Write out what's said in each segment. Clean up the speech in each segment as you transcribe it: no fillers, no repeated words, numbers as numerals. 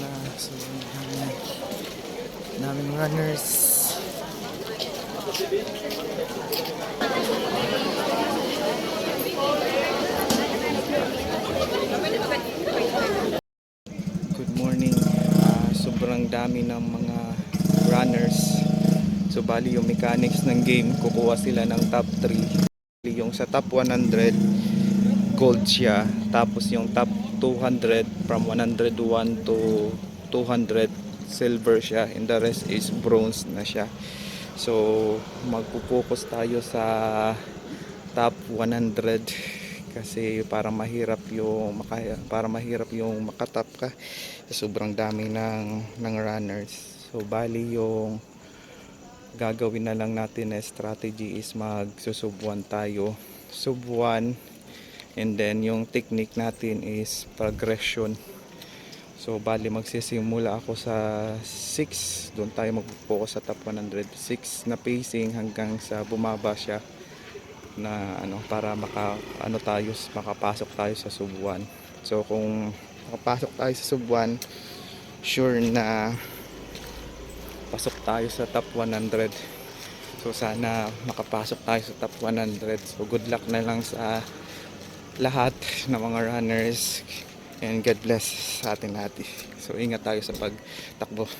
na. So, daming runners. Good morning. Sobrang dami ng mga runners. So bali yung mechanics ng game, kukuha sila ng top 3. Yung sa top 100 gold siya, tapos yung top 200 from 101 to 200 silver siya, and the rest is bronze na siya. So magpo-focus tayo sa top 100 kasi para mahirap yung makatap ka. Sobrang dami ng runners. So bali yung gagawin na lang natin na strategy is sub 1 tayo, sub 1, and then yung technique natin is progression. So bali magsisimula ako sa 6, doon tayo mag-focus sa top 106 na pacing hanggang sa bumaba siya na para makapasok tayo sa sub 1. So kung makapasok tayo sa sub 1, sure na pasok tayo sa top 100. So sana makapasok tayo sa top 100. So good luck na lang sa lahat ng mga runners, and God bless sa atin lahat. So ingat tayo sa pagtakbo.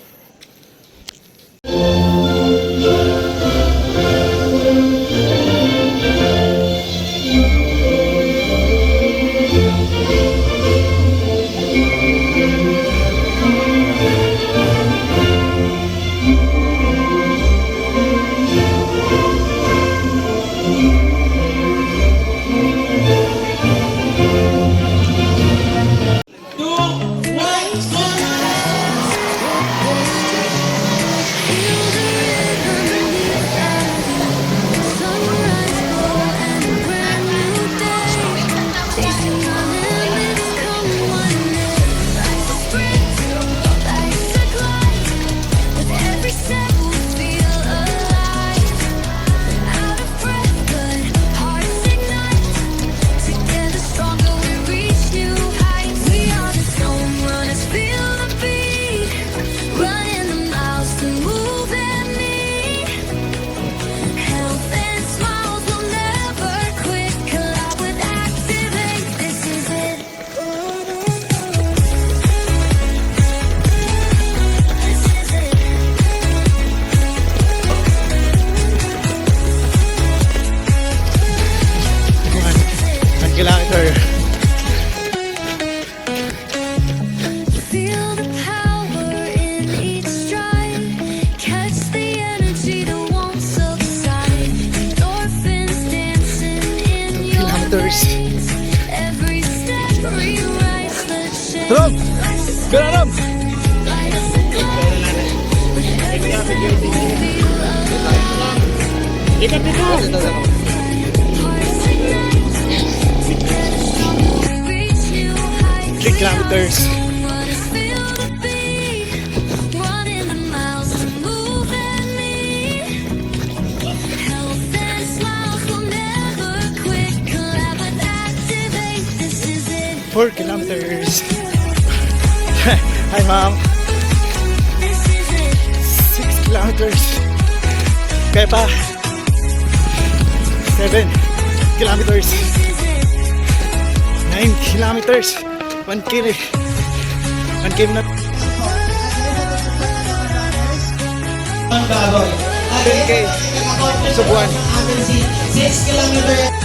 Feel the power in each stride. Catch the energy that won't subside. Endorphins dancing in your veins. Every step rewrites the change. Light us a glow. With every step we feel alive. Hearts ignite. Together stronger we reach new heights. 3 kilometers. Four kilometers. Hi, mom. 6 kilometers. Kaya pa. 7 kilometers. 9 kilometers. 1 km. 1 km na. 10K. Sub 1. 6 kilometers.